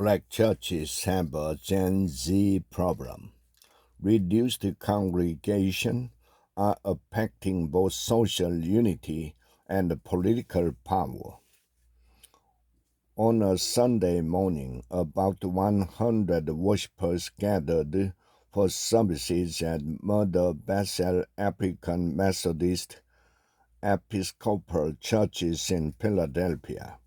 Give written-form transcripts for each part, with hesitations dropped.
Black churches have a Gen Z problem. Reduced congregation are affecting both social unity and political power. On a Sunday morning, about 100 worshippers gathered for services at Mother Bethel African Methodist Episcopal churches in Philadelphia.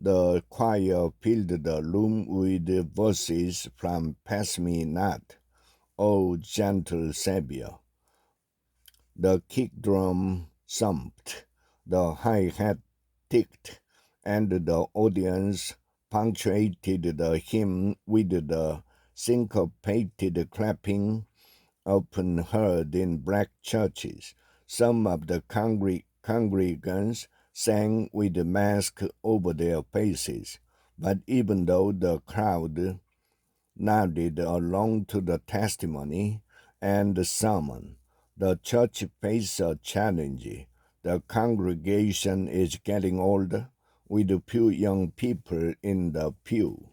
The choir filled the room with verses from Pass Me Not, O Gentle Savior. The kick drum thumped, the hi-hat ticked, and the audience punctuated the hymn with the syncopated clapping often heard in black churches. Some of the congregants sang with the mask over their faces, but even though the crowd nodded along to the testimony and the sermon, the church faced a challenge. The congregation is getting older, with few young people in the pew.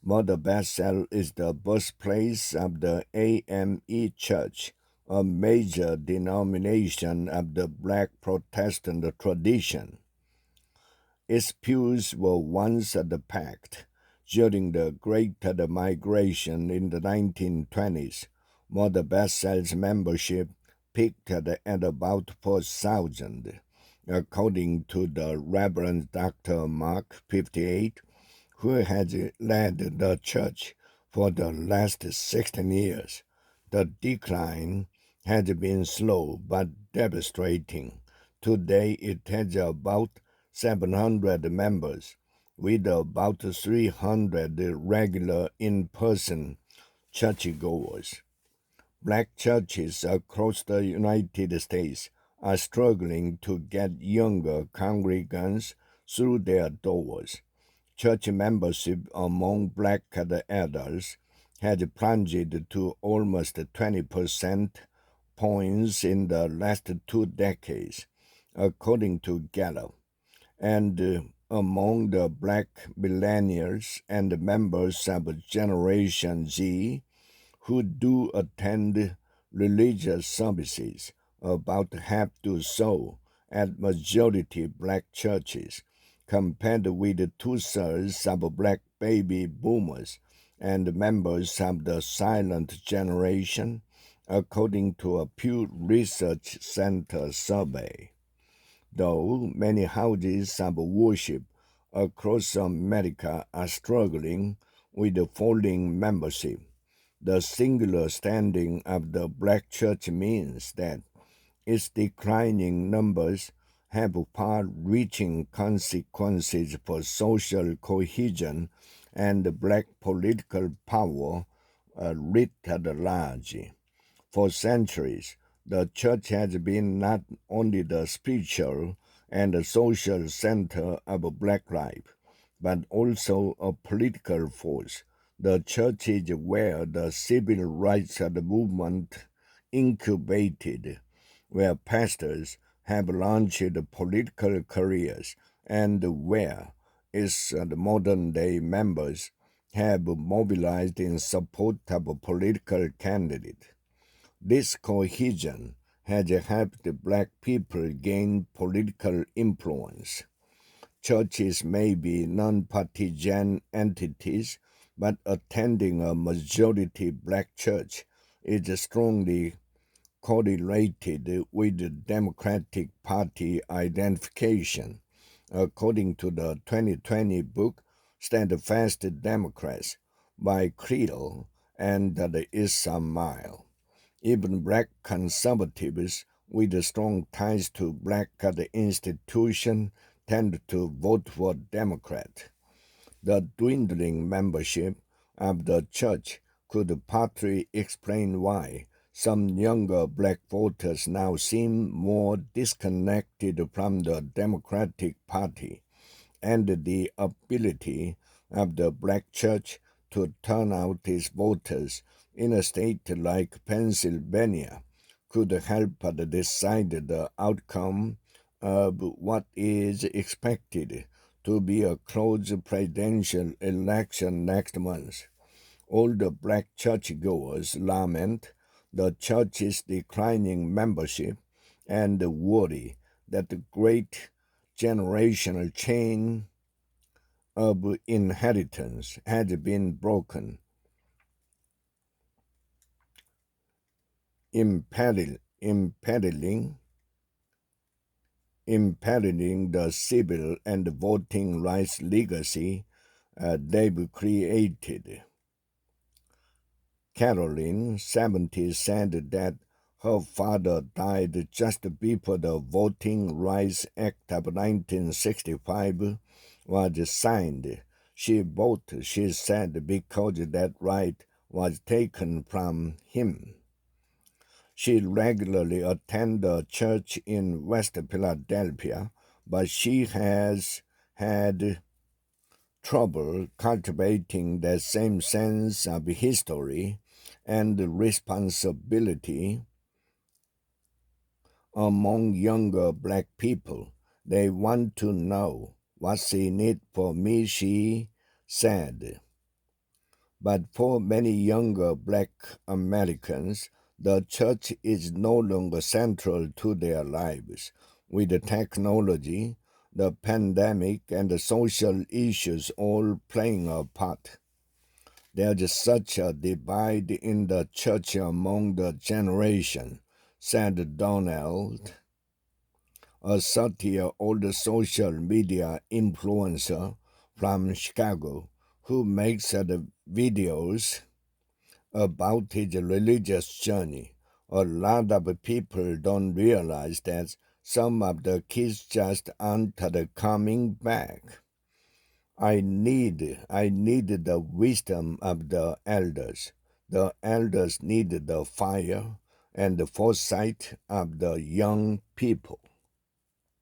Mother Bethel is the birthplace of the AME Church, a major denomination of the Black Protestant tradition. Its pews were once packed. During the Great Migration in the 1920s, Mother Bethel's membership peaked at about 4,000, according to the Reverend Dr. Mark 58, who has led the church for the last 16 years. The decline has been slow but devastating. Today it has about 700 members, with about 300 regular in-person churchgoers. Black churches across the United States are struggling to get younger congregants through their doors. Church membership among black adults has plunged to almost 20% points in the last 2 decades, according to Gallup. And among the black millennials and members of Generation Z who do attend religious services, about half do so at majority black churches, compared with 2/3 of black baby boomers and members of the silent generation, according to a Pew Research Center survey. Though many houses of worship across America are struggling with falling membership, the singular standing of the black church means that its declining numbers have far-reaching consequences for social cohesion and black political power writ large. For centuries, the church has been not only the spiritual and social center of black life, but also a political force. The church is where the civil rights movement incubated, where pastors have launched political careers, and where its modern-day members have mobilized in support of a political candidate. This cohesion has helped black people gain political influence. Churches may be non-partisan entities, but attending a majority black church is strongly correlated with the Democratic Party identification, according to the 2020 book Steadfast Democrats by Creedle and the Islam Mile. Even black conservatives with strong ties to black institutions tend to vote for Democrat. The dwindling membership of the church could partly explain why some younger black voters now seem more disconnected from the Democratic Party, and the ability of the black church to turn out its voters in a state like Pennsylvania could help decide the outcome of what is expected to be a close presidential election next month. All the black churchgoers lament the church's declining membership and worry that the great generational chain of inheritance has been broken, imperiling the civil and voting rights legacy they've created. Caroline, 70, said that her father died just before the Voting Rights Act of 1965 was signed. She voted, she said, because that right was taken from him. She regularly attends a church in West Philadelphia, but she has had trouble cultivating that same sense of history and responsibility among younger black people. They want to know what's in it for me, she said. But for many younger black Americans, the church is no longer central to their lives. With the technology, the pandemic, and the social issues all playing a part, there's such a divide in the church among the generation, said Donald, a 30-year-old social media influencer from Chicago who makes videos about his religious journey. A lot of people don't realize that some of the kids just aren't coming back. I need the wisdom of the elders. The elders need the fire and the foresight of the young people.